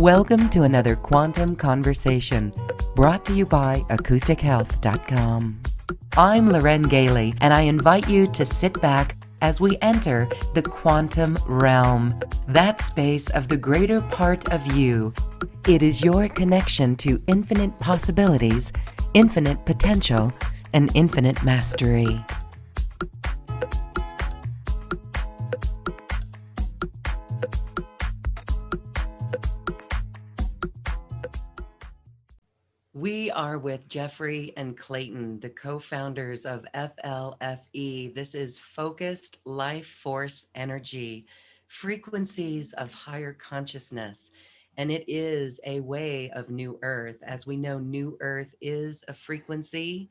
Welcome to another Quantum Conversation, brought to you by AcousticHealth.com. I'm Loren Gailey, and I invite you to sit back as we enter the quantum realm, that space of the greater part of you. It is your connection to infinite possibilities, infinite potential, and infinite mastery. We are with Jeffrey and Clayten, the co-founders of FLFE. This is Focused Life Force Energy, frequencies of higher consciousness. And it is a way of New Earth. As we know, New Earth is a frequency.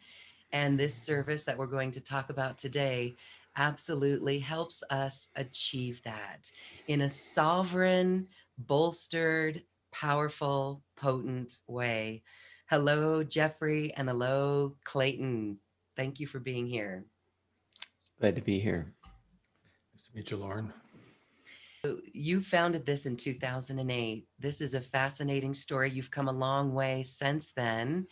And this service that we're going to talk about today absolutely helps us achieve that in a sovereign, bolstered, powerful, potent way. Hello, Jeffrey, and hello, Clayten. Thank you for being here. Glad to be here. Nice to meet you, Lauren. You founded this in 2008. This is a fascinating story. You've come a long way since then,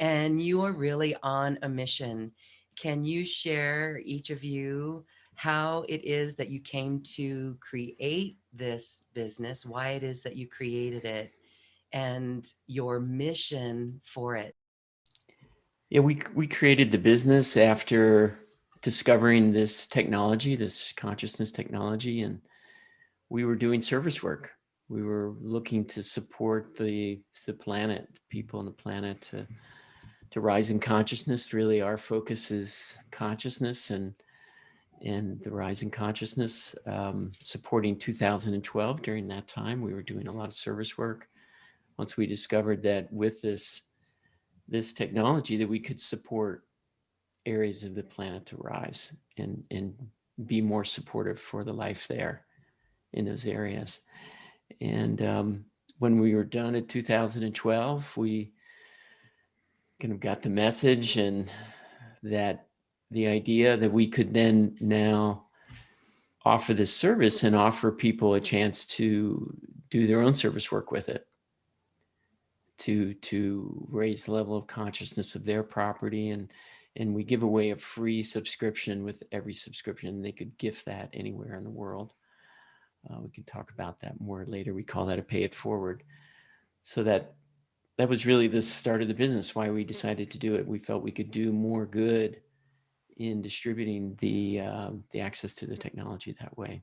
and you are really on a mission. Can you share, each of you, how it is that you came to create this business, why it is that you created it, and your mission for it? Yeah, we created the business after discovering this technology, this consciousness technology, and we were doing service work. We were looking to support the planet, people on the planet to rise in consciousness. Really, our focus is consciousness and the rise in consciousness. Supporting 2012, during that time, we were doing a lot of service work. Once we discovered that with this technology that we could support areas of the planet to rise and be more supportive for the life there in those areas. And when we were done at 2012, we kind of got the message and that the idea that we could then now offer this service and offer people a chance to do their own service work with it, to raise the level of consciousness of their property. And we give away a free subscription with every subscription. They could gift that anywhere in the world. We can talk about that more later. We call that a pay it forward. So that was really the start of the business, why we decided to do it. We felt we could do more good in distributing the access to the technology that way.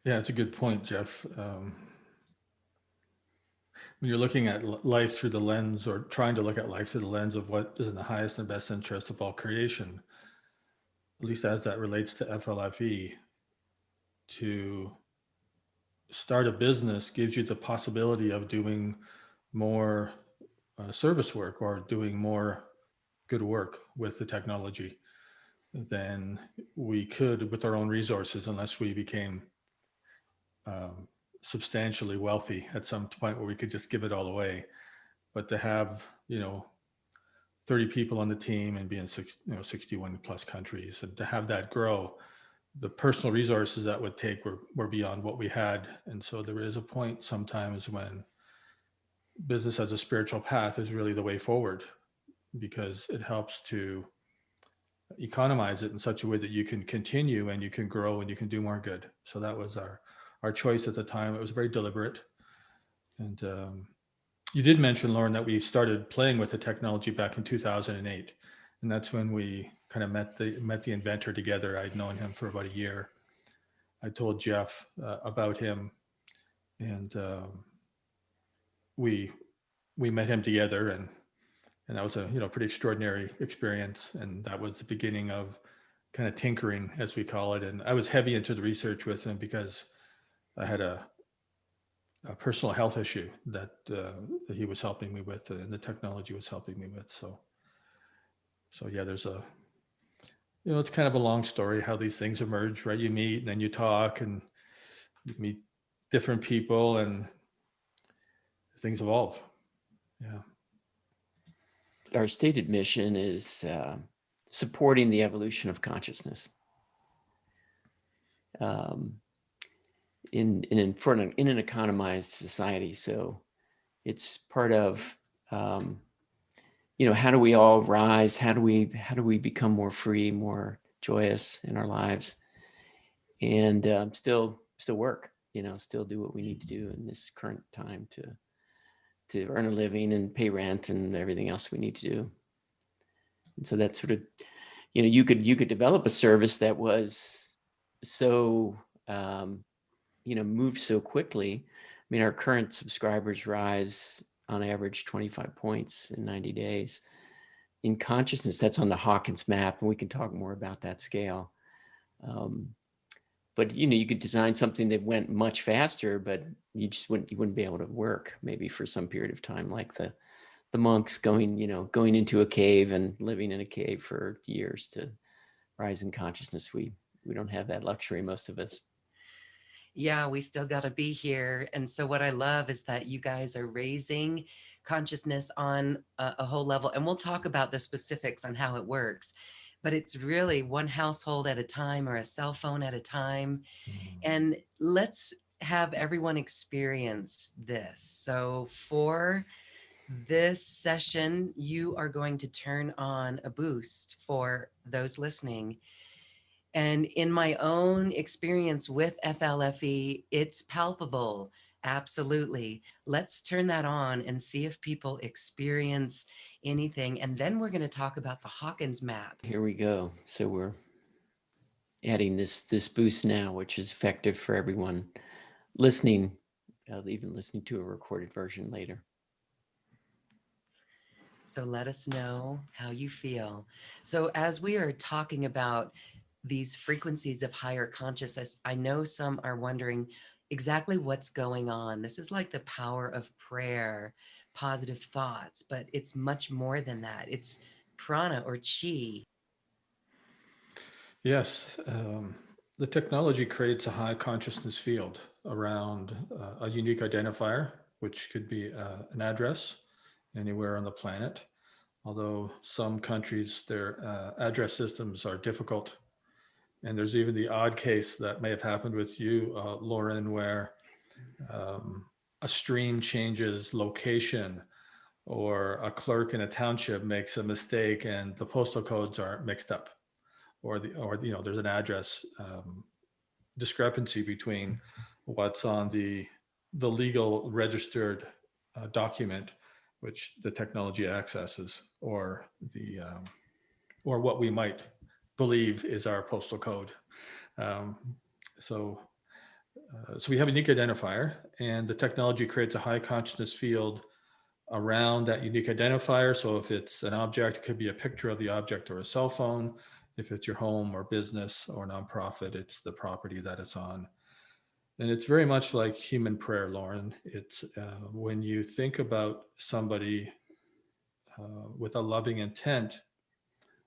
Yeah, it's a good point, Jeff. When you're looking at life through the lens, or trying to look at life through the lens of what is in the highest and best interest of all creation, at least as that relates to FLFE, to start a business gives you the possibility of doing more service work or doing more good work with the technology than we could with our own resources, unless we became substantially wealthy at some point where we could just give it all away. But to have 30 people on the team and be in 61 plus countries, and to have that grow, the personal resources that would take were beyond what we had. And so there is a point sometimes when business as a spiritual path is really the way forward, because it helps to economize it in such a way that you can continue and you can grow and you can do more good. So that was our choice at the time. It was very deliberate. And you did mention, Lauren, that we started playing with the technology back in 2008. And that's when we kind of met the inventor together. I'd known him for about a year. I told Jeff about him, and we met him together, and that was a pretty extraordinary experience. And that was the beginning of kind of tinkering, as we call it. And I was heavy into the research with him because I had a personal health issue that he was helping me with, and the technology was helping me with. So yeah, there's it's kind of a long story how these things emerge, right? You meet and then you talk and you meet different people and things evolve. Yeah. Our stated mission is supporting the evolution of consciousness. In an economized society. So It's part of, how do we all rise? How do we become more free, more joyous in our lives, and still work, still do what we need to do in this current time to earn a living and pay rent and everything else we need to do. And so that's sort of, you could develop a service that was so, moved so quickly. I mean, our current subscribers rise on average 25 points in 90 days. In consciousness, that's on the Hawkins map, and we can talk more about that scale. But you could design something that went much faster, but you wouldn't be able to work maybe for some period of time, like the monks going into a cave and living in a cave for years to rise in consciousness. We don't have that luxury, most of us. Yeah, we still got to be here. And so what I love is that you guys are raising consciousness on a whole level. And we'll talk about the specifics on how it works. But it's really one household at a time, or a cell phone at a time. And let's have everyone experience this. So for this session, you are going to turn on a boost for those listening. And in my own experience with FLFE, it's palpable. Absolutely. Let's turn that on and see if people experience anything. And then we're going to talk about the Hawkins map. Here we go. So we're adding this boost now, which is effective for everyone listening, even listening to a recorded version later. So let us know how you feel. So as we are talking about these frequencies of higher consciousness, I know some are wondering exactly what's going on. This is like the power of prayer, positive thoughts, but it's much more than that. It's prana or chi. Yes, the technology creates a high consciousness field around a unique identifier, which could be an address anywhere on the planet. Although some countries, their address systems are difficult. And there's even the odd case that may have happened with you, Lauren, where a stream changes location, or a clerk in a township makes a mistake and the postal codes are mixed up, or there's an address discrepancy between what's on the legal registered document, which the technology accesses, or what we might believe is our postal code. So we have a unique identifier, and the technology creates a high consciousness field around that unique identifier. So if it's an object, it could be a picture of the object or a cell phone. If it's your home or business or nonprofit, it's the property that it's on. And it's very much like human prayer, Lauren. It's when you think about somebody with a loving intent,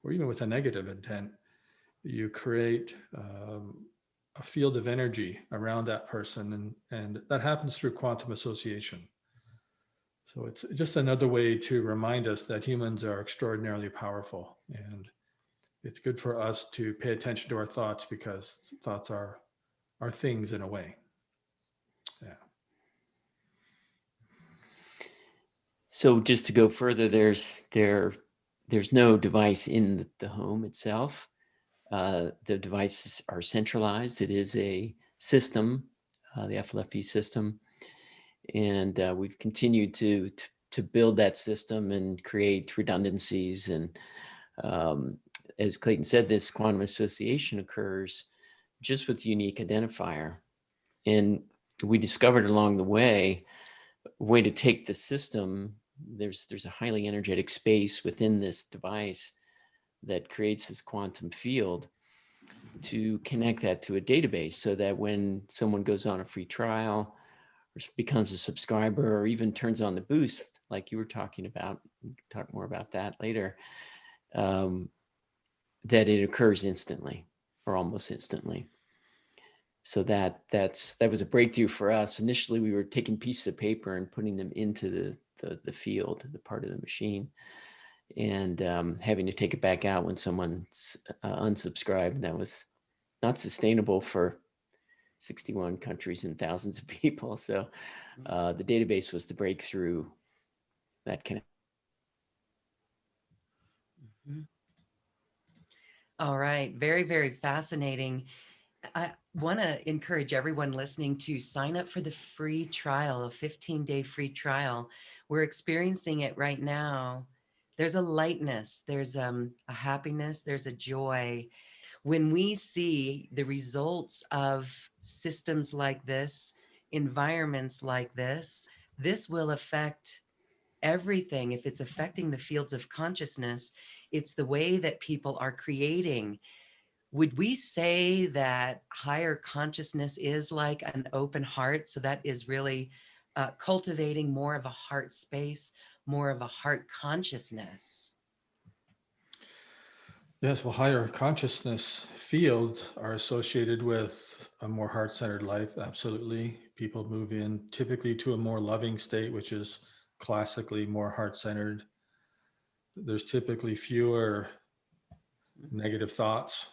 or even with a negative intent, you create a field of energy around that person, and that happens through quantum association. So it's just another way to remind us that humans are extraordinarily powerful, and it's good for us to pay attention to our thoughts, because thoughts are things in a way. Yeah. So just to go further, there's no device in the home itself. The devices are centralized. It is a system, the FLFE system, and we've continued to build that system and create redundancies. And as Clayten said, this quantum association occurs just with unique identifier. And we discovered along the way a way to take the system. There's a highly energetic space within this device that creates this quantum field, to connect that to a database, so that when someone goes on a free trial or becomes a subscriber, or even turns on the boost, like you were talking about, we can talk more about that later, that it occurs instantly, or almost instantly. So that was a breakthrough for us. Initially, we were taking pieces of paper and putting them into the field, the part of the machine, and having to take it back out when someone unsubscribed. That was not sustainable for 61 countries and thousands of people. So the database was the breakthrough that can. Mhm. All right. Very, very fascinating. I want to encourage everyone listening to sign up for the free trial, a 15-day free trial. We're experiencing it right now. There's a lightness, there's a happiness, there's a joy. When we see the results of systems like this, environments like this will affect everything. If it's affecting the fields of consciousness, it's the way that people are creating. Would we say that higher consciousness is like an open heart? So that is really cultivating more of a heart space, more of a heart consciousness. Yes, well, higher consciousness fields are associated with a more heart-centered life. Absolutely. People move in typically to a more loving state, which is classically more heart-centered. There's typically fewer negative thoughts.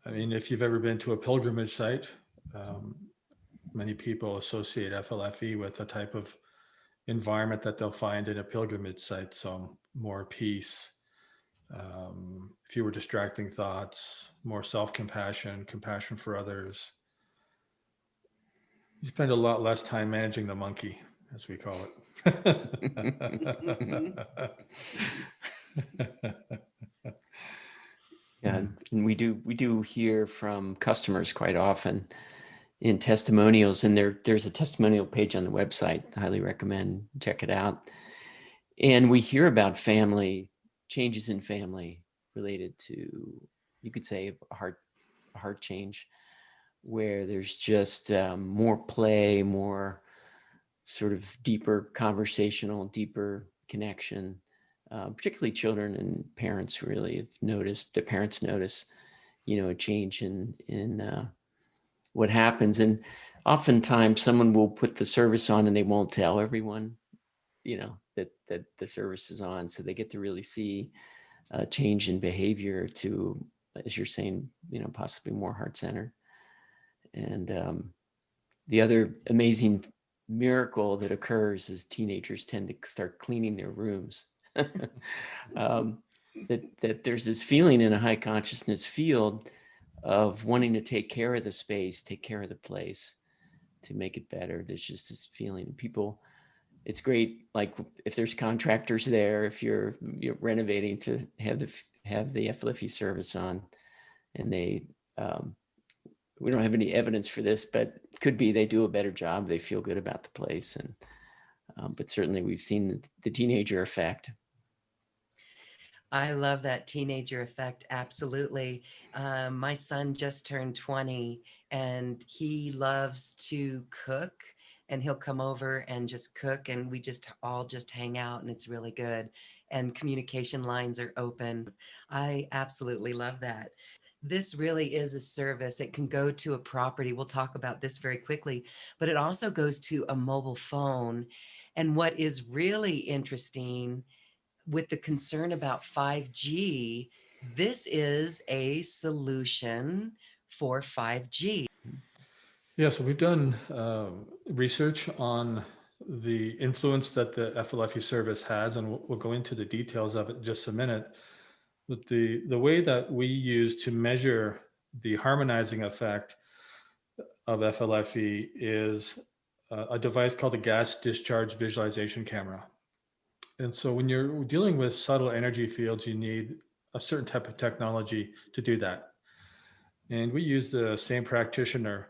I mean, if you've ever been to a pilgrimage site, um, many people associate FLFE with a type of environment that they'll find in a pilgrimage site. So more peace, fewer distracting thoughts, more self-compassion, compassion for others. You spend a lot less time managing the monkey, as we call it. Yeah, and we do hear from customers quite often in testimonials, and there's a testimonial page on the website. I highly recommend check it out. And we hear about family changes in family related to, you could say, a heart change, where there's just more play, more sort of deeper conversational, deeper connection. Particularly children and parents really have noticed. The parents notice, a change in what happens. And oftentimes, someone will put the service on and they won't tell everyone, that the service is on, so they get to really see a change in behavior to, as you're saying, possibly more heart-centered. And the other amazing miracle that occurs is teenagers tend to start cleaning their rooms. That there's this feeling in a high consciousness field of wanting to take care of the space, take care of the place, to make it better. There's just this feeling. People, it's great. Like if there's contractors there, if you're renovating, to have the FLFE service on, and they we don't have any evidence for this, but could be they do a better job. They feel good about the place, and but certainly we've seen the teenager effect. I love that teenager effect. Absolutely. My son just turned 20 and he loves to cook, and he'll come over and just cook, and we just all just hang out, and it's really good. And communication lines are open. I absolutely love that. This really is a service. It can go to a property. We'll talk about this very quickly, but it also goes to a mobile phone. And what is really interesting with the concern about 5G, this is a solution for 5G. Yeah, so we've done research on the influence that the FLFE service has, and we'll go into the details of it in just a minute. But the way that we use to measure the harmonizing effect of FLFE is a device called a gas discharge visualization camera. And so when you're dealing with subtle energy fields, you need a certain type of technology to do that. And we use the same practitioner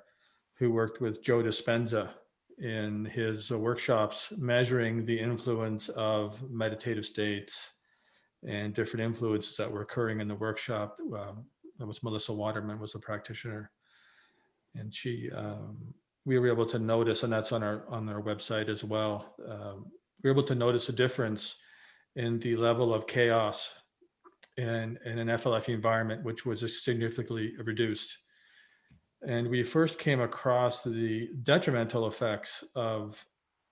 who worked with Joe Dispenza in his workshops, measuring the influence of meditative states and different influences that were occurring in the workshop. That was Melissa Waterman was the practitioner, and we were able to notice, and that's on our website as well. We were able to notice a difference in the level of chaos in an FLFE environment, which was significantly reduced. And we first came across the detrimental effects of,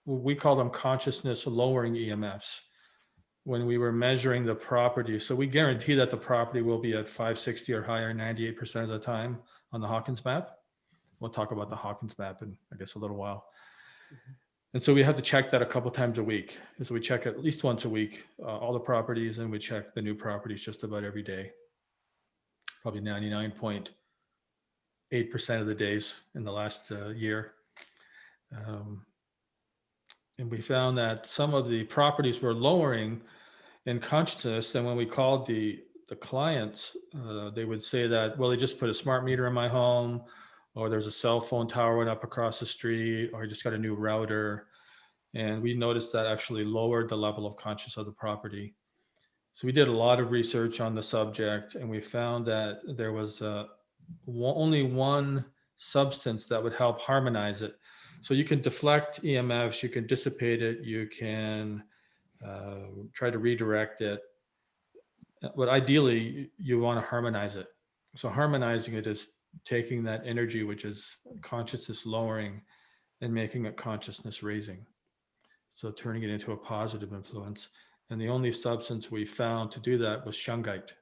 we call them consciousness lowering EMFs, when we were measuring the property. So we guarantee that the property will be at 560 or higher 98% of the time on the Hawkins map. we'll talk about the Hawkins map in, I guess, a little while. Mhm. And so we have to check that a couple times a week. And so we check at least once a week, all the properties, and we check the new properties just about every day. Probably 99.8% of the days in the last year. And we found that some of the properties were lowering in consciousness. And when we called the clients, they would say that, well, they just put a smart meter in my home, or there's a cell phone tower went up across the street, or I just got a new router. And we noticed that actually lowered the level of consciousness of the property. So we did a lot of research on the subject, and we found that there was only one substance that would help harmonize it. So you can deflect EMFs, you can dissipate it, you can try to redirect it. But ideally, you want to harmonize it. So harmonizing it is taking that energy, which is consciousness lowering, and making it consciousness raising. So turning it into a positive influence. And the only substance we found to do that was shungite.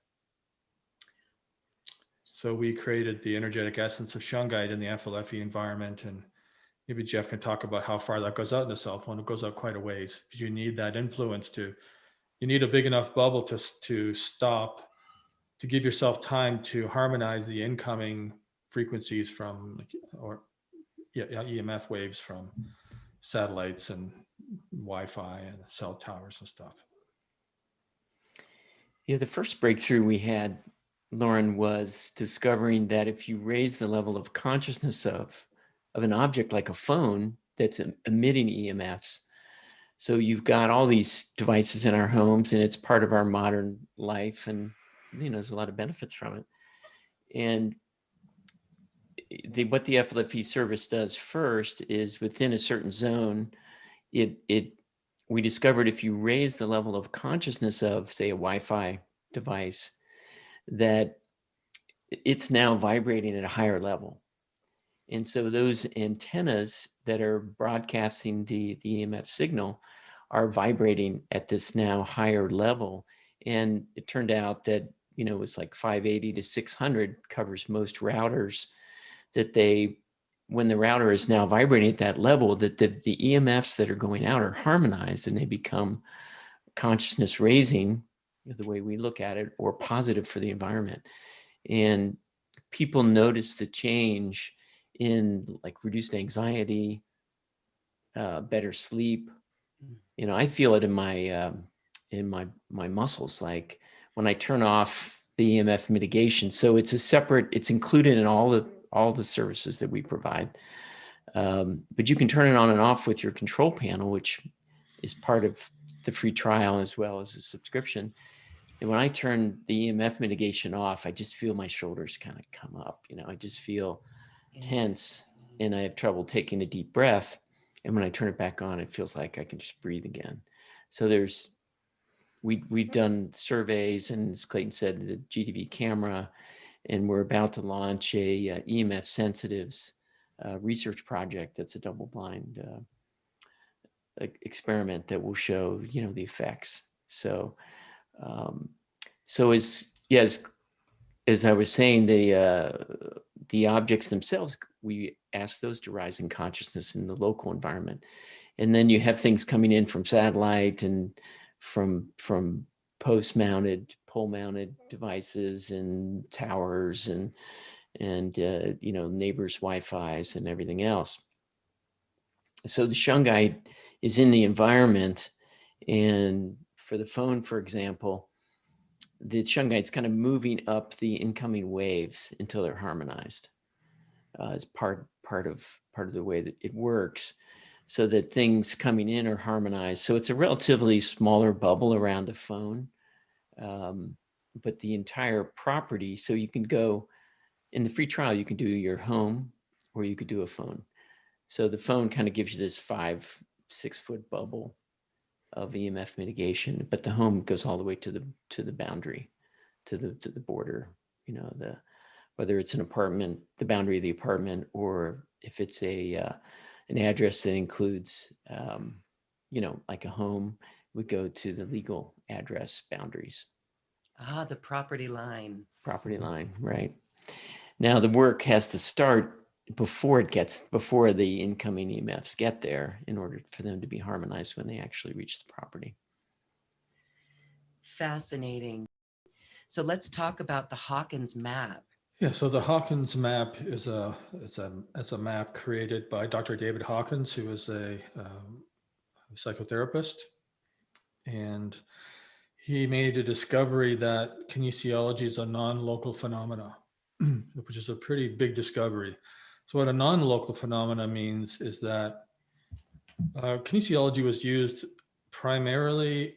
So we created the energetic essence of shungite in the FLFE environment. And maybe Jeff can talk about how far that goes out in the cell phone. It goes out quite a ways, because you need that influence you need a big enough bubble to stop, to give yourself time to harmonize the incoming frequencies from, EMF waves from satellites and Wi-Fi and cell towers and stuff. Yeah, the first breakthrough we had, Lauren, was discovering that if you raise the level of consciousness of an object like a phone that's emitting EMFs, so you've got all these devices in our homes, and it's part of our modern life, and there's a lot of benefits from it. And what the FLFE service does first is, within a certain zone, we discovered if you raise the level of consciousness of, say, a Wi-Fi device, that it's now vibrating at a higher level. And so those antennas that are broadcasting the EMF signal are vibrating at this now higher level. And it turned out that, it's like 580 to 600 covers most routers, that when the router is now vibrating at that level, that the EMFs that are going out are harmonized, and they become consciousness raising, the way we look at it, or positive for the environment. And people notice the change in, like, reduced anxiety, better sleep. I feel it in my muscles, like when I turn off the EMF mitigation. So it's included in all the services that we provide. But you can turn it on and off with your control panel, which is part of the free trial as well as the subscription. And when I turn the EMF mitigation off, I just feel my shoulders kind of come up. I just feel tense, and I have trouble taking a deep breath. And when I turn it back on, it feels like I can just breathe again. So we've done surveys, and as Clayton said, the GTV camera, and we're about to launch a EMF sensitives research project that's a double-blind experiment that will show, the effects. So as I was saying, the objects themselves, we ask those to rise in consciousness in the local environment. And then you have things coming in from satellite and from post-mounted, pole-mounted devices and towers and neighbors' Wi-Fi's and everything else. So the shungite is in the environment, and for the phone, for example, the shungite's kind of moving up the incoming waves until they're harmonized. As part of the way that it works, so that things coming in are harmonized. So it's a relatively smaller bubble around a phone, but the entire property. So you can go in the free trial, you can do your home, or you could do a phone. So the phone kind of gives you this 5-6 foot bubble of EMF mitigation, but the home goes all the way to the boundary, to the border. Whether it's an apartment, the boundary of the apartment, or if it's an address that includes, like a home, would go to the legal address boundaries. The property line. Property line, right. Now the work has to start before the incoming EMFs get there, in order for them to be harmonized when they actually reach the property. Fascinating. So let's talk about the Hawkins map. Yeah, so the Hawkins map is a map created by Dr. David Hawkins, who is a psychotherapist, and he made a discovery that kinesiology is a non-local phenomena, which is a pretty big discovery. So what a non-local phenomena means is that kinesiology was used primarily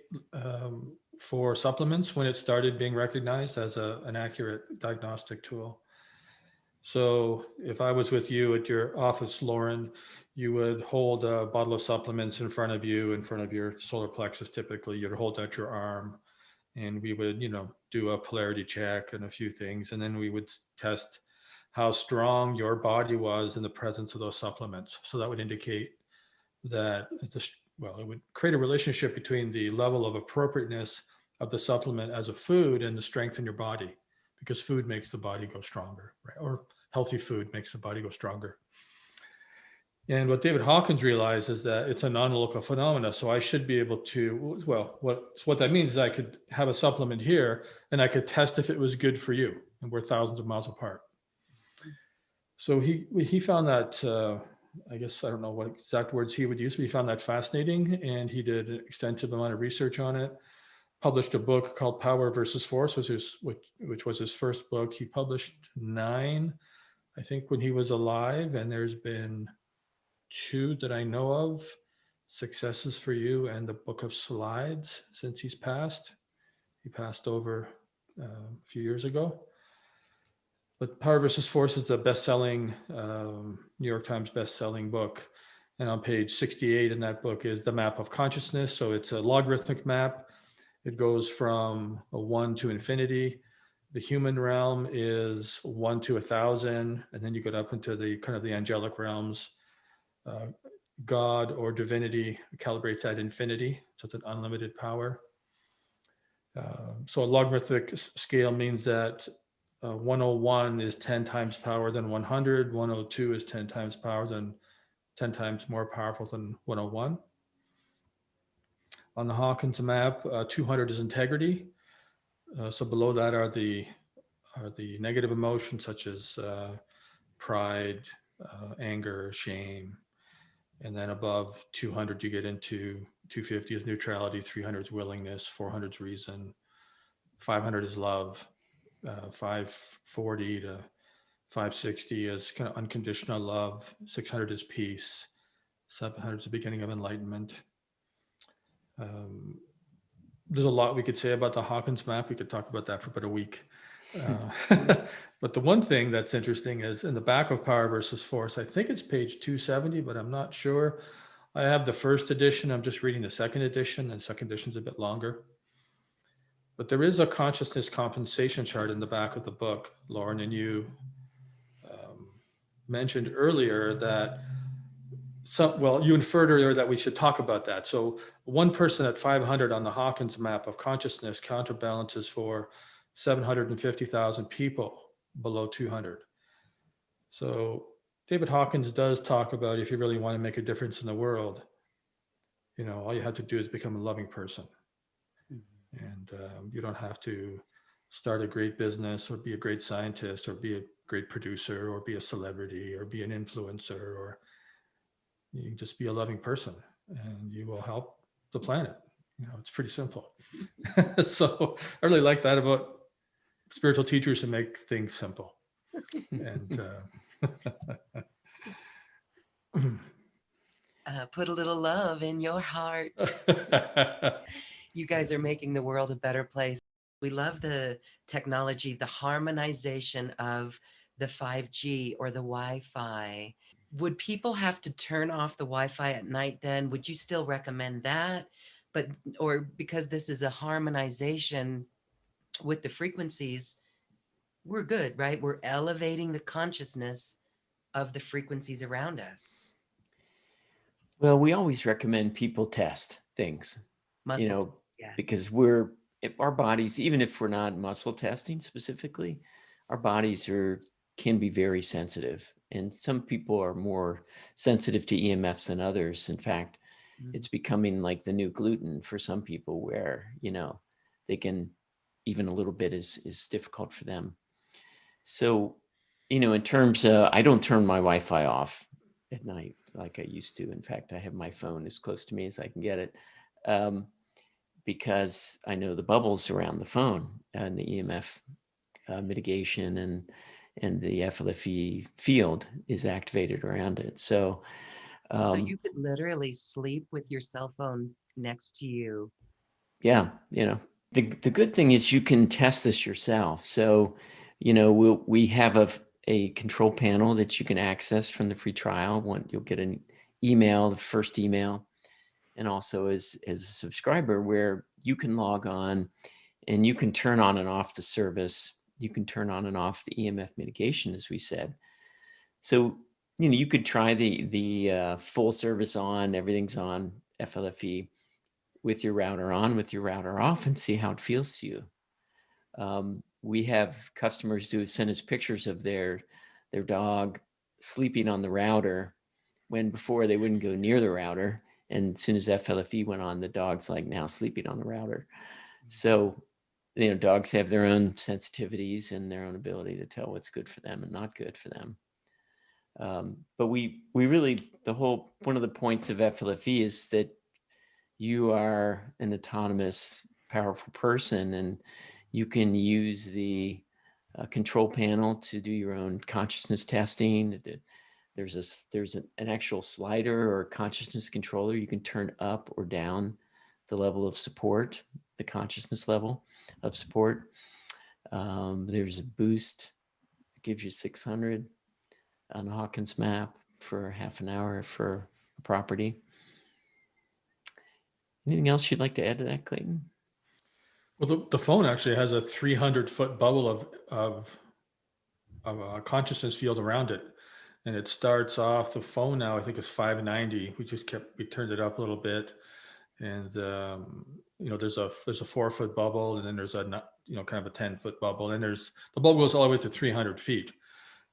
for supplements when it started being recognized as an accurate diagnostic tool. So if I was with you at your office, Lauren, you would hold a bottle of supplements in front of you, in front of your solar plexus. Typically, you'd hold out your arm, and we would, do a polarity check and a few things, and then we would test how strong your body was in the presence of those supplements. So that would indicate that it would create a relationship between the level of appropriateness of the supplement as a food and the strength in your body, because food makes the body go stronger, right? Or healthy food makes the body go stronger. And what David Hawkins realized is that it's a non-local phenomena. So I should be able to, what that means is I could have a supplement here and I could test if it was good for you. And we're thousands of miles apart. So he found that, I guess, I don't know what exact words he would use, but he found that fascinating. And he did an extensive amount of research on it, published a book called Power versus Force, which was his first book. He published 9, I think, when he was alive. And there's been 2 that I know of, Successes for You and the Book of Slides, since he's passed. He passed over a few years ago. But Power versus Force is the best-selling, New York Times best-selling book. And on page 68 in that book is the map of consciousness. So it's a logarithmic map. It goes from a 1 to infinity. The human realm is 1 to 1,000. And then you get up into the kind of the angelic realms. God or divinity calibrates at infinity. So it's an unlimited power. So a logarithmic scale means that 101 is 10 times power than 100. 102 is 10 times power than 10 times more powerful than 101. On the Hawkins map, 200 is integrity. So below that are the negative emotions such as pride, anger, shame. And then above 200, you get into 250 is neutrality, 300 is willingness, 400 is reason, 500 is love, 540 to 560 is kind of unconditional love, 600 is peace, 700 is the beginning of enlightenment. There's a lot we could say about the Hawkins map. We could talk about that for about a week. But the one thing that's interesting is in the back of Power versus Force, I think it's page 270, but I'm not sure. I have the first edition. I'm just reading the second edition, and the second edition is a bit longer. But there is a consciousness compensation chart in the back of the book, Lauren, and you mentioned earlier that you inferred earlier that we should talk about that. So one person at 500 on the Hawkins map of consciousness counterbalances for 750,000 people below 200. So David Hawkins does talk about, if you really want to make a difference in the world, all you have to do is become a loving person. Mm-hmm. And you don't have to start a great business or be a great scientist or be a great producer or be a celebrity or be an influencer, or you can just be a loving person and you will help the planet. It's pretty simple. So I really like that about spiritual teachers who make things simple. And put a little love in your heart. You guys are making the world a better place. We love the technology, the harmonization of the 5G or the Wi-Fi. Would people have to turn off the Wi-Fi at night then? Would you still recommend that? Or because this is a harmonization with the frequencies, we're good, right? We're elevating the consciousness of the frequencies around us. Well, we always recommend people test things, Muscle, yes. Because our bodies, even if we're not muscle testing specifically, our bodies are can be very sensitive. And some people are more sensitive to EMFs than others. In fact, it's becoming like the new gluten for some people where, they can, even a little bit is difficult for them. So, in terms of, I don't turn my Wi-Fi off at night like I used to. In fact, I have my phone as close to me as I can get it, because I know the bubbles around the phone and the EMF mitigation and the FLFE field is activated around it. So you could literally sleep with your cell phone next to you. yeah, the good thing is you can test this yourself. So, we have a control panel that you can access from the free trial. You'll get an email, the first email, and also as a subscriber where you can log on and you can turn on and off the service. You can turn on and off the EMF mitigation, as we said. So, you could try the full service on, everything's on FLFE with your router on, with your router off, and see how it feels to you. We have customers who send us pictures of their dog sleeping on the router when before they wouldn't go near the router. And as soon as FLFE went on, the dog's like now sleeping on the router. So, dogs have their own sensitivities and their own ability to tell what's good for them and not good for them. But we really, one of the points of FLFE is that you are an autonomous, powerful person, and you can use the control panel to do your own consciousness testing. There's an actual slider or consciousness controller. You can turn up or down the level of support, the consciousness level of support. There's a boost that gives you 600 on the Hawkins map for half an hour for a property. Anything else you'd like to add to that, Clayton? Well, the phone actually has a 300-foot bubble of a consciousness field around it. And it starts off, the phone now, I think is 590. We turned it up a little bit. And, there's a 4-foot bubble, and then there's kind of a 10-foot bubble. And the bubble goes all the way to 300 feet.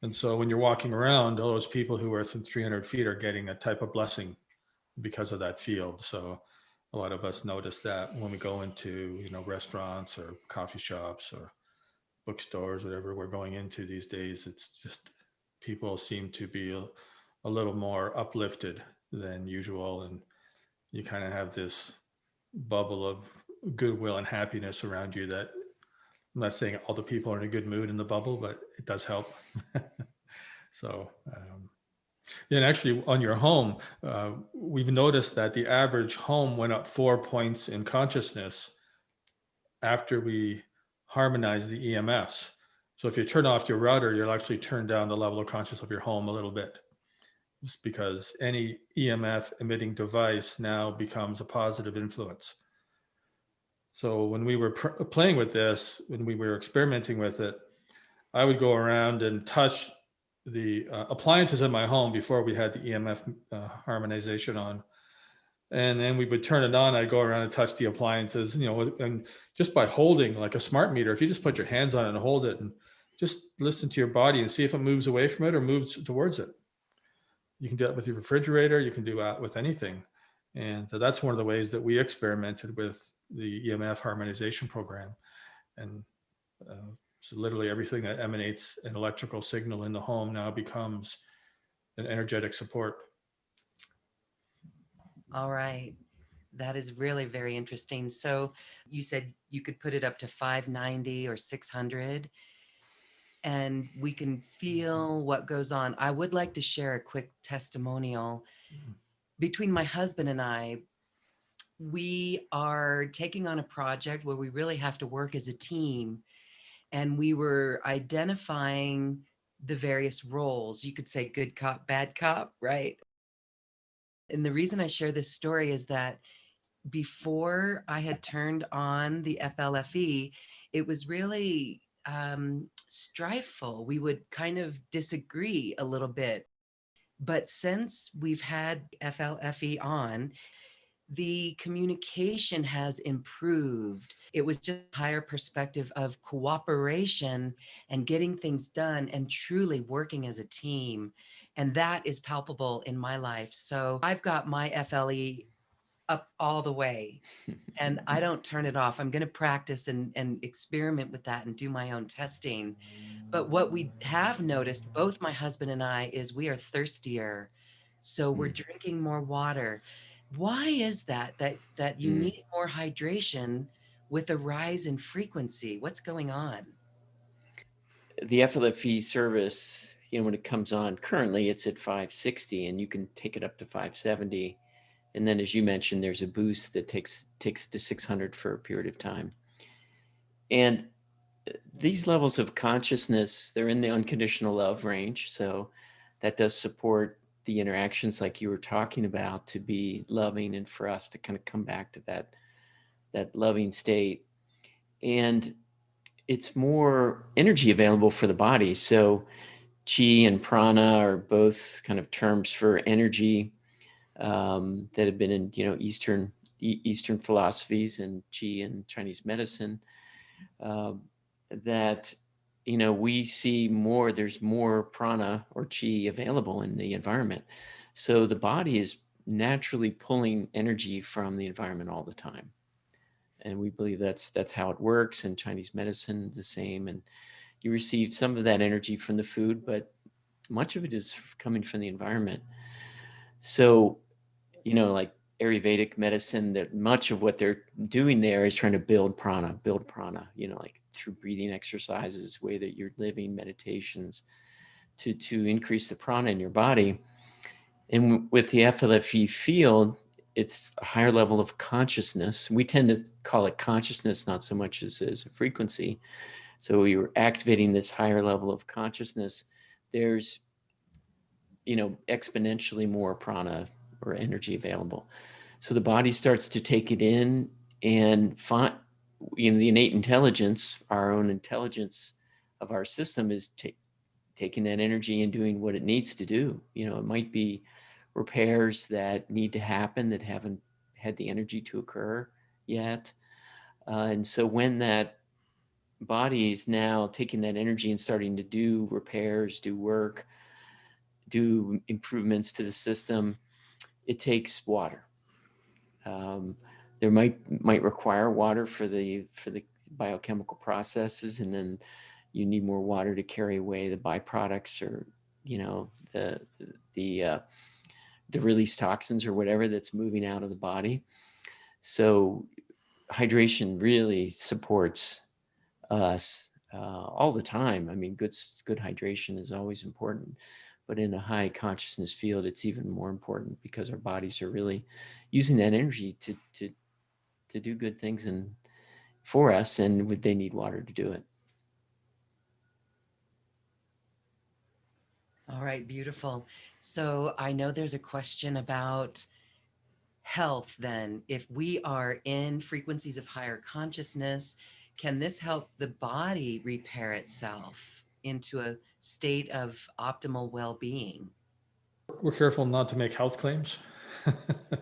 And so when you're walking around, all those people who are within 300 feet are getting a type of blessing because of that field. So a lot of us notice that when we go into, restaurants or coffee shops or bookstores, whatever we're going into these days, it's just people seem to be a little more uplifted than usual. And you kind of have this bubble of goodwill and happiness around you that I'm not saying all the people are in a good mood in the bubble, but it does help. So, and actually on your home, we've noticed that the average home went up 4 points in consciousness after we harmonized the EMFs. So if you turn off your router, you'll actually turn down the level of consciousness of your home a little bit. Just because any EMF emitting device now becomes a positive influence. So when we were playing with this, when we were experimenting with it, I would go around and touch the appliances in my home before we had the EMF harmonization on. And then we would turn it on. I'd go around and touch the appliances, and just by holding like a smart meter, if you just put your hands on it and hold it and just listen to your body and see if it moves away from it or moves towards it. You can do it with your refrigerator. You can do that with anything. And so that's one of the ways that we experimented with the EMF harmonization program. And so literally everything that emanates an electrical signal in the home now becomes an energetic support. All right. That is really very interesting. So you said you could put it up to 590 or 600 and we can feel what goes on. I would like to share a quick testimonial. Between my husband and I, we are taking on a project where we really have to work as a team. And we were identifying the various roles. You could say good cop, bad cop, right? And the reason I share this story is that before I had turned on the FLFE, it was really strifeful. We would kind of disagree a little bit. But since we've had FLFE on, the communication has improved. It was just a higher perspective of cooperation and getting things done and truly working as a team. And that is palpable in my life. So I've got my FLE up all the way and I don't turn it off. I'm going to practice and experiment with that and do my own testing. But what we have noticed, both my husband and I, is we are thirstier. So we're Mm, drinking more water. Why is that you mm. need more hydration with a rise in frequency? What's going on? The FLFE service, when it comes on, currently it's at 560, and you can take it up to 570. And then, as you mentioned, there's a boost that takes it to 600 for a period of time. And these levels of consciousness, they're in the unconditional love range. So that does support the interactions like you were talking about, to be loving and for us to kind of come back to that loving state. And it's more energy available for the body. So chi and prana are both kind of terms for energy, that have been in Eastern philosophies, and chi and Chinese medicine. um, that we see more, there's more prana or chi available in the environment. So the body is naturally pulling energy from the environment all the time. And we believe that's how it works. In Chinese medicine, the same. And you receive some of that energy from the food, but much of it is coming from the environment. So, like Ayurvedic medicine, that much of what they're doing there is trying to build prana, like through breathing exercises, way that you're living, meditations, to increase the prana in your body. And with the FLFE field, it's a higher level of consciousness. We tend to call it consciousness, not so much as a frequency. So we were activating this higher level of consciousness. There's, exponentially more prana or energy available. So the body starts to take it in and find, the innate intelligence, our own intelligence of our system, is taking that energy and doing what it needs to do. It might be repairs that need to happen that haven't had the energy to occur yet. And so when that body is now taking that energy and starting to do repairs, do work, do improvements to the system, it takes water. Um, there might require water for the biochemical processes, and then you need more water to carry away the byproducts, or the the uh, the release toxins or whatever that's moving out of the body. So hydration really supports us all the time. I mean, good hydration is always important, but in a high consciousness field, it's even more important, because our bodies are really using that energy to do good things and for us, and they need water to do it. All right, beautiful. So I know there's a question about health then. If we are in frequencies of higher consciousness, can this help the body repair itself into a state of optimal well-being? We're careful not to make health claims.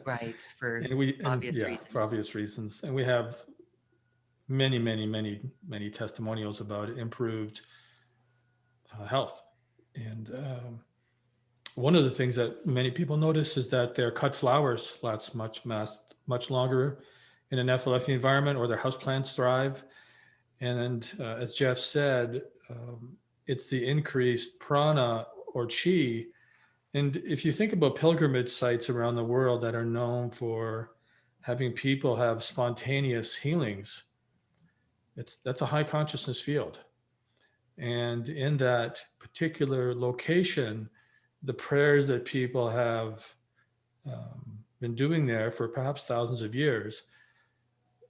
Right, for And obvious yeah, for reasons. obvious reasons. And we have many, many, many, many testimonials about improved health. And one of the things that many people notice is that their cut flowers last much longer in an FLFE environment, or their houseplants thrive. And as Jeff said, it's the increased prana or chi. And if you think about pilgrimage sites around the world that are known for having people have spontaneous healings, that's a high consciousness field. And in that particular location, the prayers that people have been doing there for perhaps thousands of years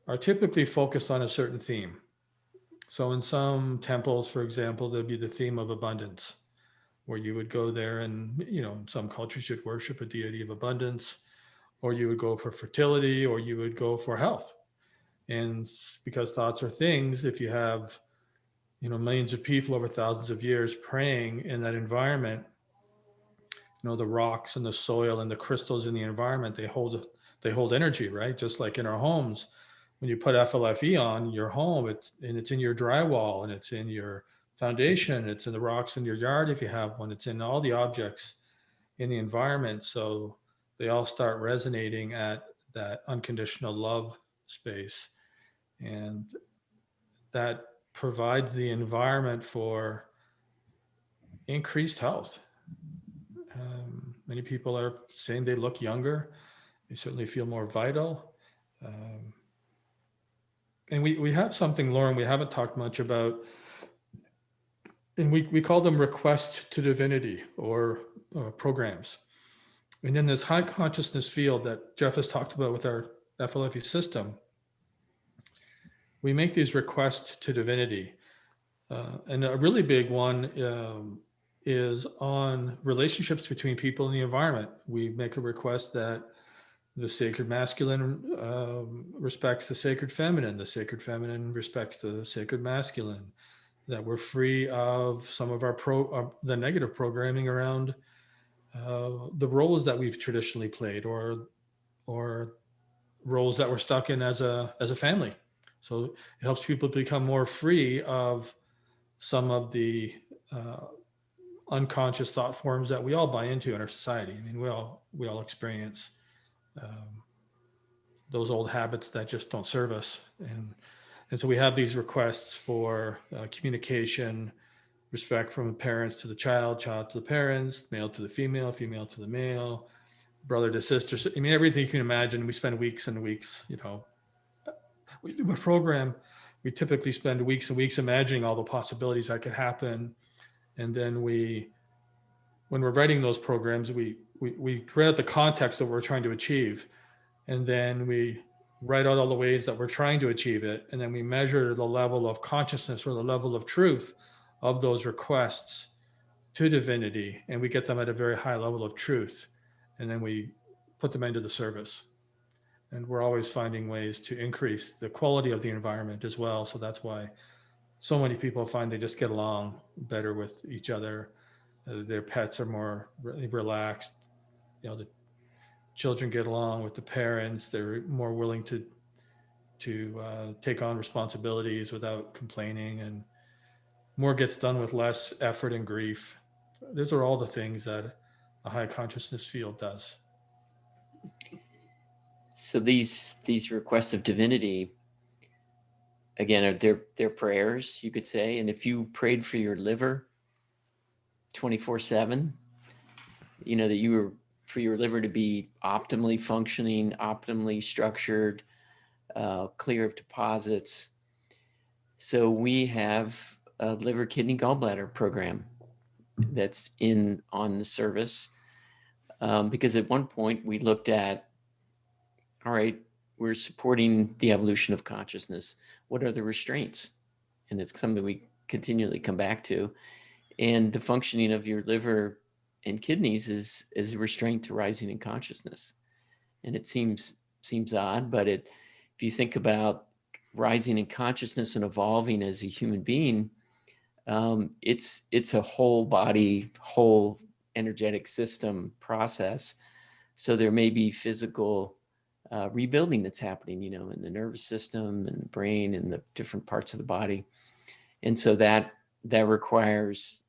are typically focused on a certain theme. So in some temples, for example, there'd be the theme of abundance, where you would go there, and in some cultures you'd worship a deity of abundance, or you would go for fertility, or you would go for health. And because thoughts are things, if you have millions of people over thousands of years praying in that environment, the rocks and the soil and the crystals in the environment, they hold they hold energy, right? Just like in our homes, when you put FLFE on your home, it's in your drywall, and it's in your foundation, it's in the rocks in your yard if you have one, it's in all the objects in the environment. So they all start resonating at that unconditional love space. And that provides the environment for increased health. Many people are saying they look younger. They certainly feel more vital. And we have something, Lauren, we haven't talked much about, and we call them request to divinity, or programs. And in this high consciousness field that Jeff has talked about with our FLFE system, we make these requests to divinity. And a really big one is on relationships between people and the environment. We make a request that the sacred masculine respects the sacred feminine respects the sacred masculine, that we're free of some of the negative programming around the roles that we've traditionally played, or roles that we're stuck in as a family. So it helps people become more free of some of the unconscious thought forms that we all buy into in our society. I mean, we all experience those old habits that just don't serve us, and so we have these requests for communication, respect from the parents to the child to the parents, male to the female to the male, brother to sister. I mean, everything you can imagine. We spend weeks and weeks, we do a program. We typically spend weeks and weeks imagining all the possibilities that could happen. And then when we're writing those programs, we create the context that we're trying to achieve. And then we write out all the ways that we're trying to achieve it. And then we measure the level of consciousness or the level of truth of those requests to divinity. And we get them at a very high level of truth. And then we put them into the service. And we're always finding ways to increase the quality of the environment as well. So that's why so many people find they just get along better with each other. Their pets are more relaxed. The children get along with the parents. They're more willing to take on responsibilities without complaining, and more gets done with less effort and grief. Those are all the things that a high consciousness field does. So these requests of divinity, again, are they're prayers, you could say. And if you prayed for your liver 24/7, that you were for your liver to be optimally functioning, optimally structured, clear of deposits. So we have a liver, kidney, gallbladder program that's on the service, because at one point we looked at, all right, we're supporting the evolution of consciousness. What are the restraints? And it's something we continually come back to. And the functioning of your liver and kidneys is a restraint to rising in consciousness. And it seems odd, but if you think about rising in consciousness and evolving as a human being, it's a whole body, whole energetic system process. So there may be physical rebuilding that's happening, in the nervous system and brain and the different parts of the body. And so that requires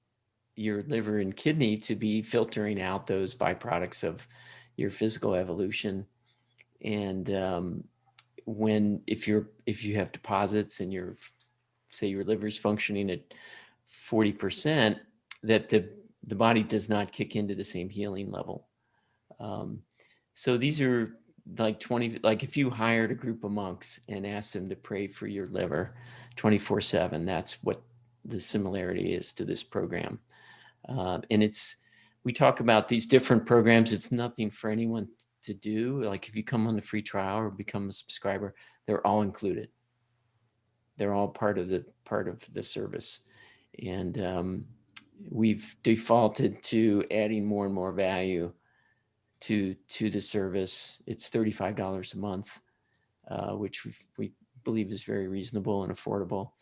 your liver and kidney to be filtering out those byproducts of your physical evolution. And if you have deposits and your liver's functioning at 40%, that the body does not kick into the same healing level. So these are like if you hired a group of monks and asked them to pray for your liver 24/7, that's what the similarity is to this program. And we talk about these different programs. It's nothing for anyone to do. Like if you come on the free trial or become a subscriber, they're all included. They're all part of the service. And we've defaulted to adding more and more value to the service. It's $35 a month, which we believe is very reasonable and affordable.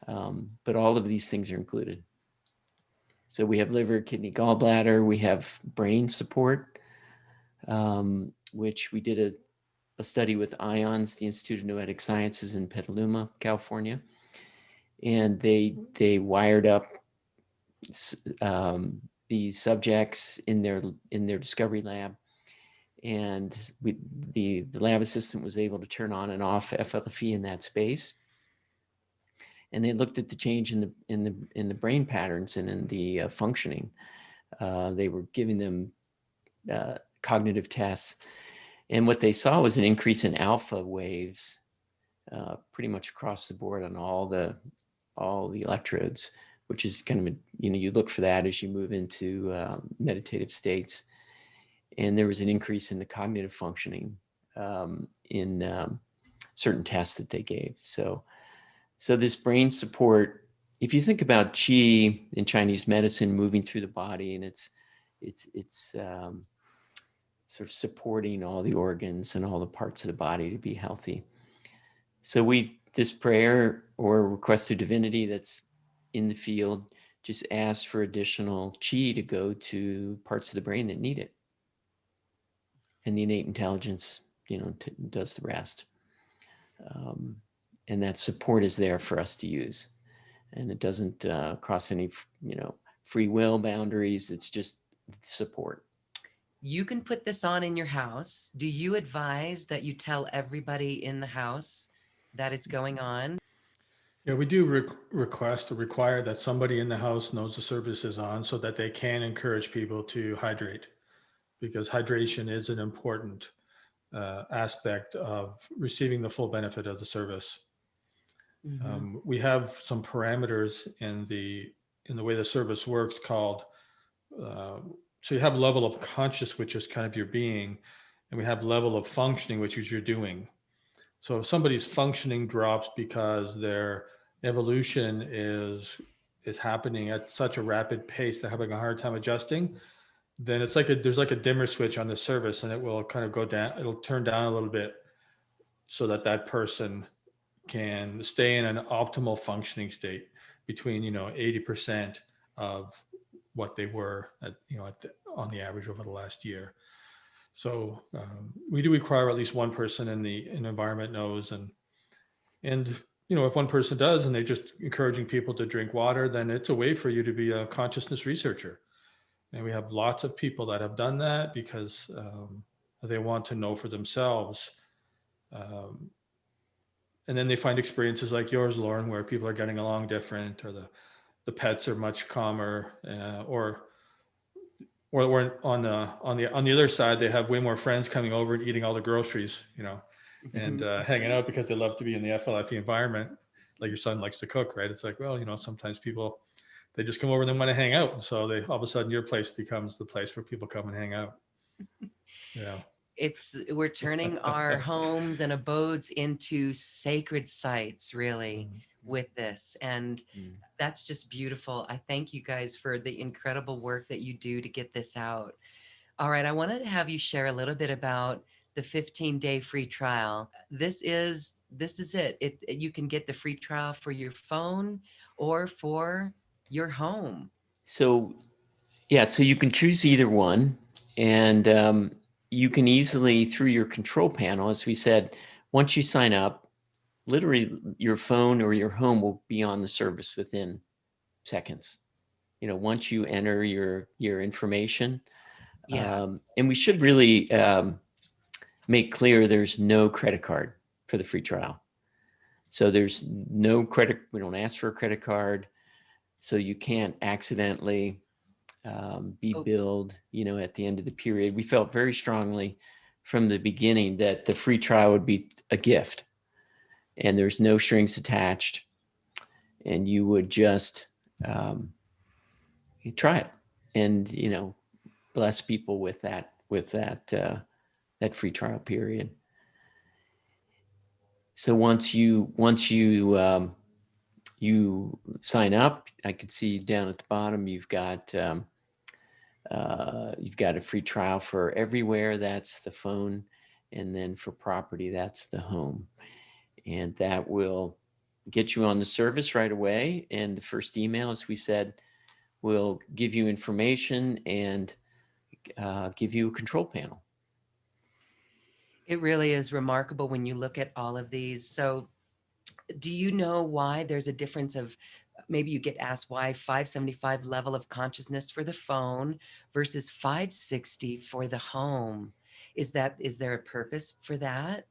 But all of these things are included. So we have liver, kidney, gallbladder. We have brain support, which we did a study with IONS, the Institute of Noetic Sciences in Petaluma, California. And they wired up the subjects in their discovery lab. And the lab assistant was able to turn on and off FLFE in that space. And they looked at the change in the brain patterns and in the functioning. They were giving them cognitive tests, and what they saw was an increase in alpha waves, pretty much across the board on all the electrodes, which is kind of you look for that as you move into meditative states. And there was an increase in the cognitive functioning in certain tests that they gave. So this brain support, if you think about qi in Chinese medicine moving through the body, and it's sort of supporting all the organs and all the parts of the body to be healthy. So this prayer or request to divinity that's in the field just asks for additional qi to go to parts of the brain that need it. And the innate intelligence, does the rest. And that support is there for us to use. And it doesn't cross any, free will boundaries. It's just support. You can put this on in your house. Do you advise that you tell everybody in the house that it's going on? Yeah, we do request or require that somebody in the house knows the service is on so that they can encourage people to hydrate, because hydration is an important aspect of receiving the full benefit of the service. Mm-hmm. We have some parameters in the way the service works called, so you have level of conscious, which is kind of your being, and we have level of functioning, which is your doing. So if somebody's functioning drops because their evolution is happening at such a rapid pace, they're having a hard time adjusting, then it's like there's like a dimmer switch on the service, and it will kind of go down, it'll turn down a little bit so that person can stay in an optimal functioning state between 80% of what they were at, on the average over the last year. So we do require at least one person in the environment knows, and if one person does and they're just encouraging people to drink water, then it's a way for you to be a consciousness researcher. And we have lots of people that have done that because they want to know for themselves. And then they find experiences like yours, Lauren, where people are getting along different, or the pets are much calmer, or on the other side, they have way more friends coming over and eating all the groceries, and hanging out because they love to be in the FLFE environment. Like your son likes to cook, right? It's like, well, sometimes people, they just come over and they want to hang out. And so all of a sudden your place becomes the place where people come and hang out. Yeah. We're turning our homes and abodes into sacred sites, really, with this. And that's just beautiful. I thank you guys for the incredible work that you do to get this out. All right. I wanted to have you share a little bit about the 15-day free trial. This is it. You can get the free trial for your phone or for your home. So, yeah, so you can choose either one, and you can easily, through your control panel, as we said, once you sign up, literally your phone or your home will be on the service within seconds. Once you enter your information. Yeah. And we should really make clear there's no credit card for the free trial. So there's no credit. We don't ask for a credit card. So you can't accidentally be billed, at the end of the period. We felt very strongly from the beginning that the free trial would be a gift, and there's no strings attached, and you would just try it and, bless people with that free trial period. So once you sign up, I can see down at the bottom you've got a free trial for everywhere. That's the phone, and then for property, that's the home, and that will get you on the service right away. And the first email, as we said, will give you information and give you a control panel. It really is remarkable when you look at all of these. So, do you know why there's a difference of, maybe you get asked why 575 level of consciousness for the phone versus 560 for the home? Is there a purpose for that?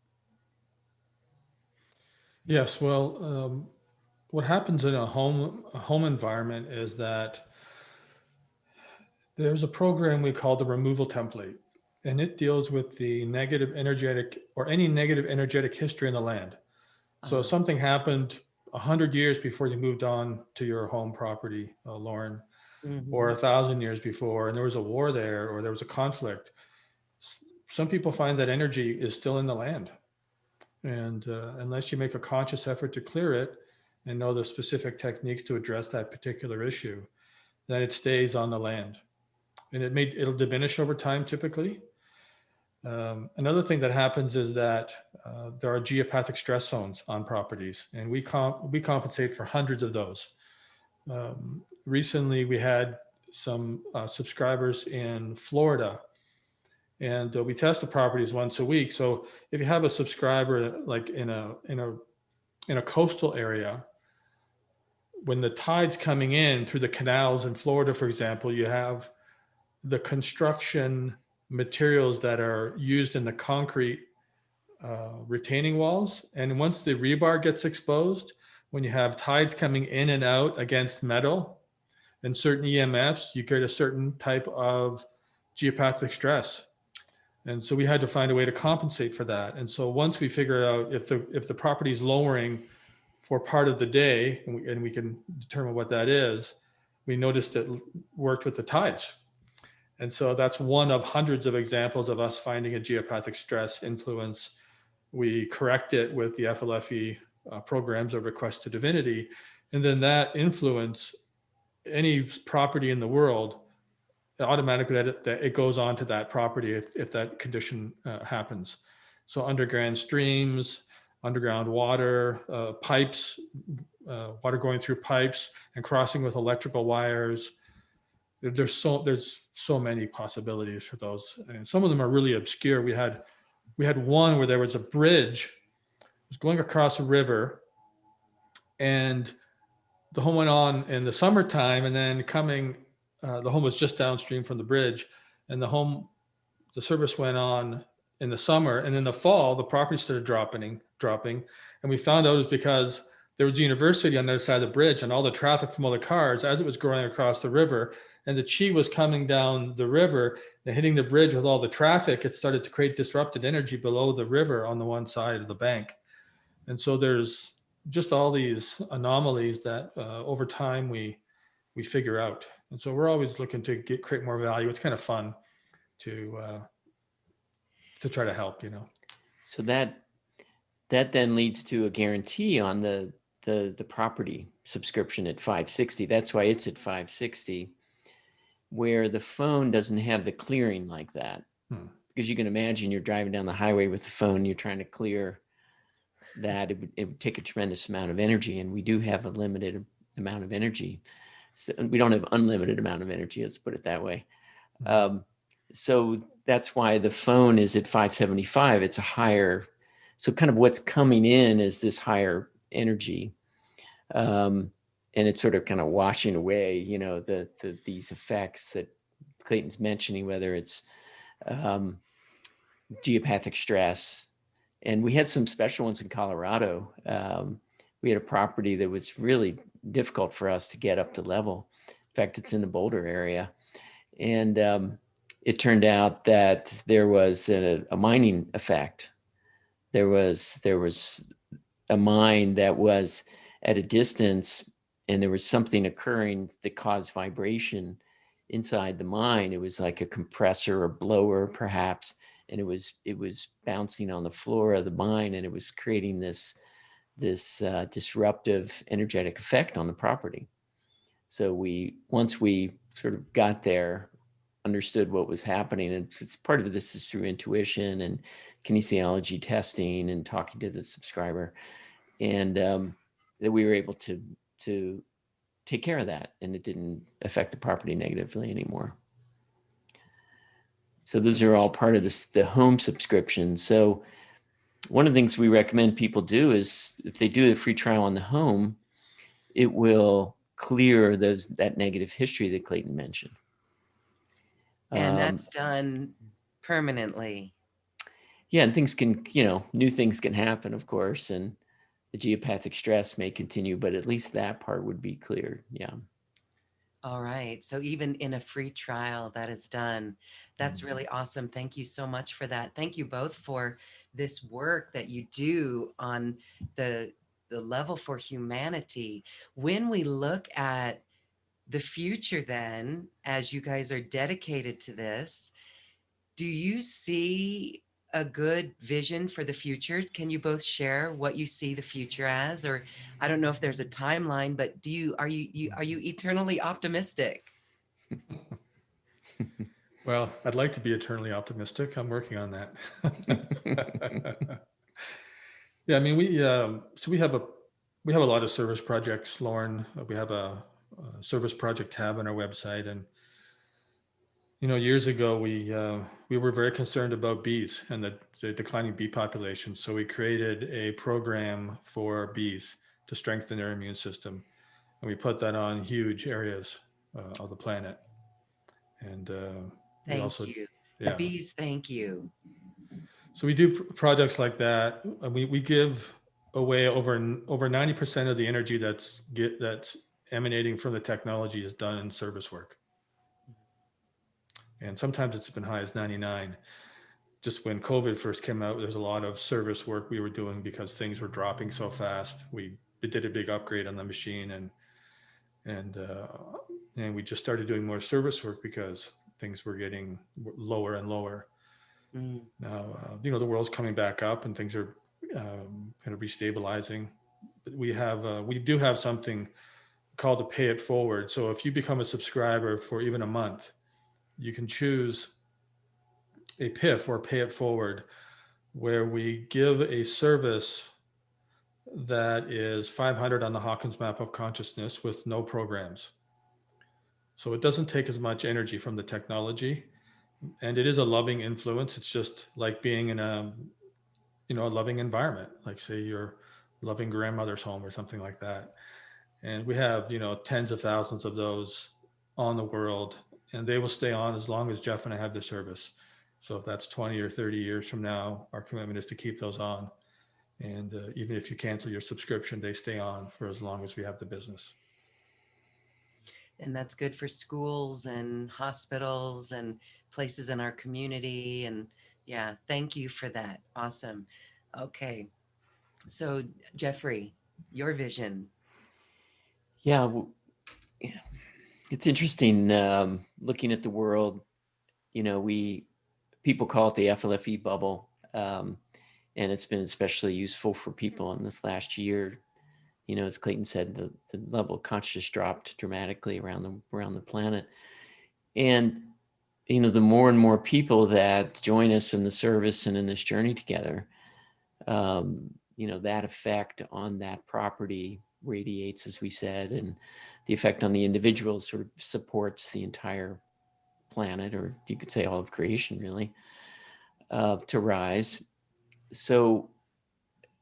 Yes, well, what happens in a home environment is that there's a program we call the removal template, and it deals with the negative energetic or any negative energetic history in the land. So if Uh, something happened 100 years before you moved on to your home property, Lauren, or mhm. 1,000 years before, and there was a war there or there was a conflict, some people find that energy is still in the land. And unless you make a conscious effort to clear it and know the specific techniques to address that particular issue, then it stays on the land. And it'll diminish over time typically. Another thing that happens is that there are geopathic stress zones on properties, and we compensate for hundreds of those. Recently, we had some subscribers in Florida, and we test the properties once a week. So if you have a subscriber like in a coastal area, when the tide's coming in through the canals in Florida, for example, you have the construction materials that are used in the concrete retaining walls. And once the rebar gets exposed, when you have tides coming in and out against metal and certain EMFs, you get a certain type of geopathic stress. And so we had to find a way to compensate for that. And so once we figure out if the property is lowering for part of the day, and we can determine what that is, we noticed it worked with the tides. And so that's one of hundreds of examples of us finding a geopathic stress influence. We correct it with the FLFE programs of request to divinity. And then that influence, any property in the world, automatically that it goes on to that property if that condition happens. So underground streams, underground water, pipes, water going through pipes and crossing with electrical wires. There's so many possibilities for those, and some of them are really obscure. We had one where there was a bridge, it was going across a river, and the home went on in the summertime, and then the home was just downstream from the bridge, and the service went on in the summer, and in the fall the property started dropping, and we found out it was because there was a university on the other side of the bridge, and all the traffic from all the cars as it was going across the river, and the chi was coming down the river and hitting the bridge with all the traffic. It started to create disrupted energy below the river on the one side of the bank. And so there's just all these anomalies that over time we figure out. And so we're always looking to create more value. It's kind of fun to try to help, you know. So that then leads to a guarantee on the property subscription at 560. That's why it's at 560, where the phone doesn't have the clearing like that. Because you can imagine you're driving down the highway with the phone, you're trying to clear that. It would take a tremendous amount of energy, and we do have a limited amount of energy. So we don't have unlimited amount of energy, let's put it that way. So that's why the phone is at 575. It's a higher, so kind of what's coming in is this higher energy. And it's sort of kind of washing away, you know, these effects that Clayton's mentioning, whether it's geopathic stress. And we had some special ones in Colorado. We had a property that was really difficult for us to get up to level. In fact, it's in the Boulder area. And it turned out that there was a mining effect. There was a mine that was at a distance, and there was something occurring that caused vibration inside the mine. It was like a compressor or blower, perhaps, and it was bouncing on the floor of the mine, and it was creating this disruptive energetic effect on the property. So once we sort of got there, understood what was happening, and it's part of this is through intuition and kinesiology testing and talking to the subscriber, and that we were able to take care of that, and it didn't affect the property negatively anymore. So those are all part of this, the home subscription. So one of the things we recommend people do is if they do a free trial on the home, it will clear that negative history that Clayten mentioned. And that's done permanently. Yeah, and things can, new things can happen, of course, and the geopathic stress may continue, but at least that part would be cleared. Yeah. All right. So even in a free trial that is done, that's really awesome. Thank you so much for that. Thank you both for this work that you do on the level for humanity. When we look at the future then, as you guys are dedicated to this, do you see a good vision for the future? Can you both share what you see the future as? Or I don't know if there's a timeline, but are you eternally optimistic? Well, I'd like to be eternally optimistic. I'm working on that. Yeah, I mean, we have a lot of service projects, Lauren. We have a service project tab on our website, and years ago we were very concerned about bees and the declining bee population. So we created a program for bees to strengthen their immune system, and we put that on huge areas of the planet. And we Thank also, you. The yeah. bees, thank you. So we do projects like that. We give away over 90% of the energy that's emanating from the technology is done in service work, and sometimes it's been high as 99. Just when COVID first came out, there's a lot of service work we were doing because things were dropping so fast. We did a big upgrade on the machine, and we just started doing more service work because things were getting lower and lower. Now, the world's coming back up and things are kind of restabilizing. But we do have something called a pay it forward. So if you become a subscriber for even a month, you can choose a PIF or pay it forward, where we give a service that is 500 on the Hawkins map of consciousness with no programs. So it doesn't take as much energy from the technology, and it is a loving influence. It's just like being in a loving environment, like say your loving grandmother's home or something like that. And we have tens of thousands of those on the world, and they will stay on as long as Jeff and I have the service. So if that's 20 or 30 years from now, our commitment is to keep those on. And even if you cancel your subscription, they stay on for as long as we have the business. And that's good for schools and hospitals and places in our community. And yeah, thank you for that. Awesome. Okay. So, Jeffrey, your vision. Yeah, it's interesting looking at the world. People call it the FLFE bubble, and it's been especially useful for people in this last year. As Clayten said, the level of consciousness dropped dramatically around the planet, and the more and more people that join us in the service and in this journey together, that effect on that property radiates, as we said, and the effect on the individual sort of supports the entire planet, or you could say all of creation, really, to rise. So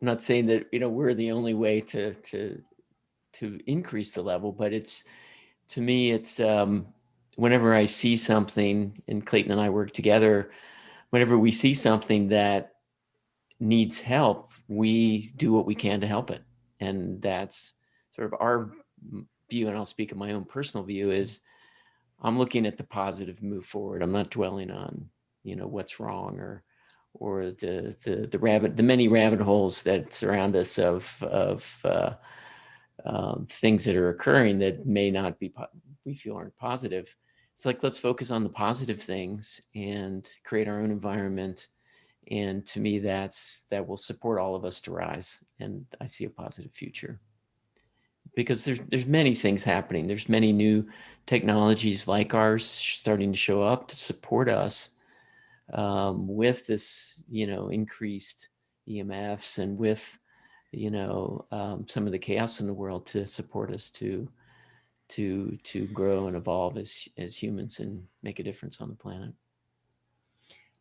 I'm not saying that we're the only way to increase the level, but to me it's whenever I see something, and Clayten and I work together, whenever we see something that needs help, we do what we can to help it. And that's sort of our view, and I'll speak of my own personal view, is I'm looking at the positive move forward. I'm not dwelling on what's wrong or the many rabbit holes that surround us of things that are occurring that may not be we feel aren't positive. It's like, let's focus on the positive things and create our own environment. And to me, that will support all of us to rise. And I see a positive future because there's many things happening. There's many new technologies like ours starting to show up to support us with this, increased EMFs, and with, some of the chaos in the world to support us to grow and evolve as humans and make a difference on the planet.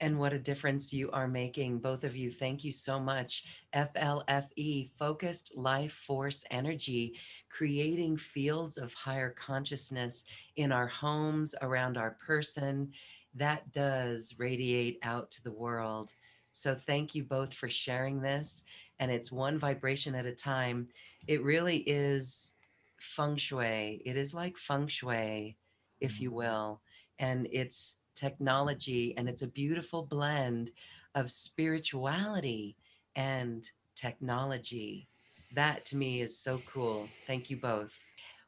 And what a difference you are making, both of you. Thank you so much. FLFE, Focused Life Force Energy, creating fields of higher consciousness in our homes, around our person. That does radiate out to the world. So thank you both for sharing this. And it's one vibration at a time. It really is feng shui. It is like feng shui, if you will. And it's technology, and it's a beautiful blend of spirituality and technology. That to me is so cool. Thank you both.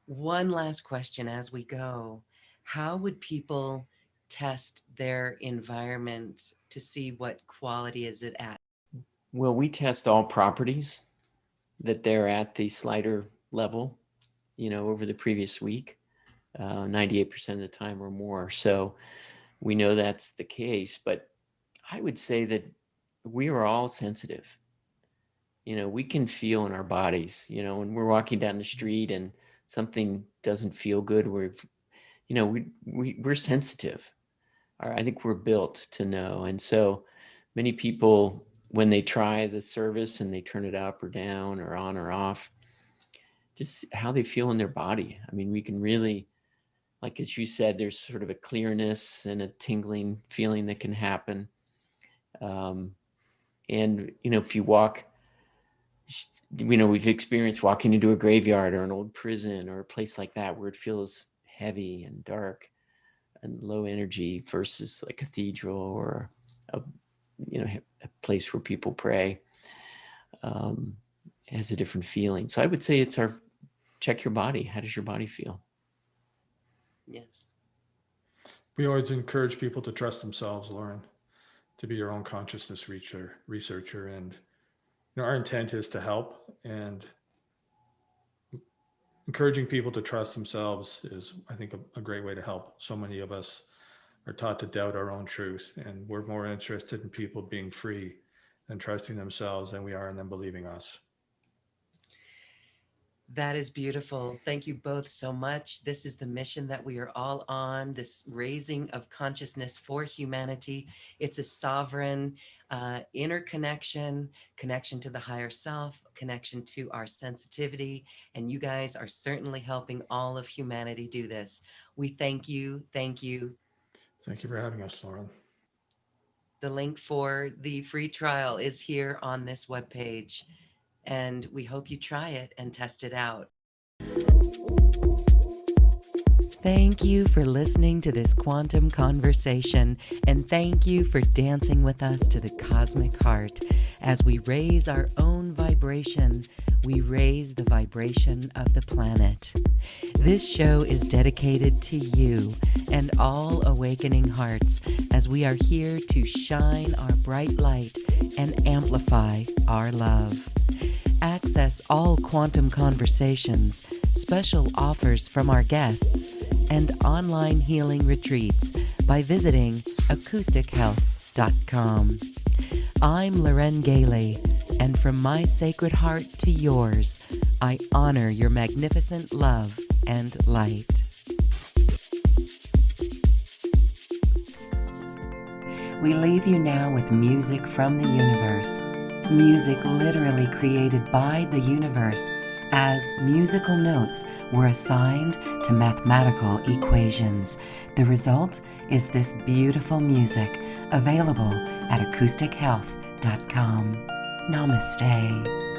One last question as we go. How would people test their environment to see what quality is it at? Well, we test all properties that they're at the slider level, over the previous week, 98% of the time or more. So we know that's the case, but I would say that we are all sensitive. We can feel in our bodies, when we're walking down the street and something doesn't feel good, we're sensitive. I think we're built to know. And so many people, when they try the service and they turn it up or down or on or off, just how they feel in their body. I mean, we can really, like, as you said, there's sort of a clearness and a tingling feeling that can happen. And, if you walk, we've experienced walking into a graveyard or an old prison or a place like that where it feels heavy and dark and low energy versus a cathedral or a place where people pray. Has a different feeling. So I would say it's check your body. How does your body feel? Yes. We always encourage people to trust themselves, Lauren, to be your own consciousness researcher. And our intent is to help, and encouraging people to trust themselves is, I think, a great way to help. So many of us are taught to doubt our own truth, and we're more interested in people being free and trusting themselves than we are in them believing us. That is beautiful. Thank you both so much. This is the mission that we are all on, this raising of consciousness for humanity. It's a sovereign interconnection, connection to the higher self, connection to our sensitivity. And you guys are certainly helping all of humanity do this. We thank you. Thank you. Thank you for having us, Lauren. The link for the free trial is here on this webpage, and we hope you try it and test it out. Thank you for listening to this quantum conversation, and thank you for dancing with us to the cosmic heart. As we raise our own vibration, we raise the vibration of the planet. This show is dedicated to you and all awakening hearts, as we are here to shine our bright light and amplify our love. Access all quantum conversations, special offers from our guests, and online healing retreats by visiting acoustichealth.com. I'm Loren Gailey, and from my sacred heart to yours, I honor your magnificent love and light. We leave you now with music from the universe. Music literally created by the universe, as musical notes were assigned to mathematical equations. The result is this beautiful music, available at acoustichealth.com. Namaste.